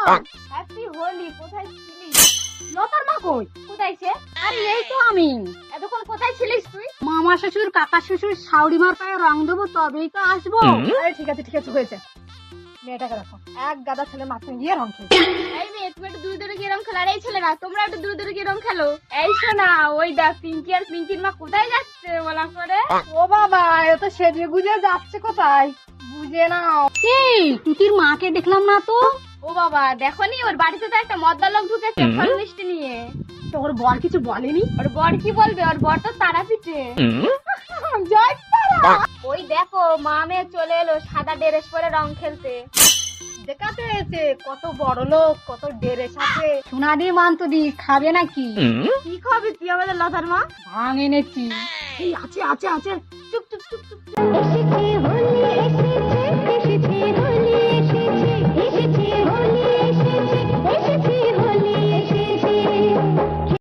Happy Holi. কোথায় ছিলিস? লতার মা কই? কোথায় সে? আরে এই তো আমি। এতক্ষণ কোথায় ছিলিস তুই? মামা শ্বশুর কাকা শ্বশুর শাউরি মার পায়ে রং দেবো, তবেই তো আসবো। আরে ঠিক আছে হয়েছে, মেয়েটাকে রাখো। এক গাদা ছেলে মাঠে গিয়ে রং খেলছে। এই মেয়ে, তুমি একটু দূরে দূরে গিয়ে রং খেলো। আর এই ছেলেরা, তোমরা একটু দূরে দূরে গিয়ে রং খেলো। এই শোনা, ওই দেখ পিঙ্কি আর পিঙ্কির মা কোথায় যাচ্ছে বলা করে। ও বাবা, এ তো সেজে গুজে যাচ্ছে কোথায়, বুঝে নাও। এই টুকির মাকে দেখলাম না তো। ও বাবা, দেখোনি ওর বাড়িতে তো একটা মদ্দা লোক ঢুকেছে ফল মিষ্টি নিয়ে। তো ওর বর কিছু বলেনি? ওর বর কি বলবে, ওর বর তো তারা পিঠে। জয় তারা। ওই দেখো মা মেয়ে চলে এলো সাদা ড্রেস পরে রং খেলতে। দেখাতে এসে কত বড় লোক, কত ডেরে সাথে। সোনাদি মান্তদি খাবে নাকি? কি খাবি তুই আমাদের লতার মা? ভাঙ এনেছি। এই আছে। চুপ চুপ চুপ চুপ। এসেছে হোলি এসেছে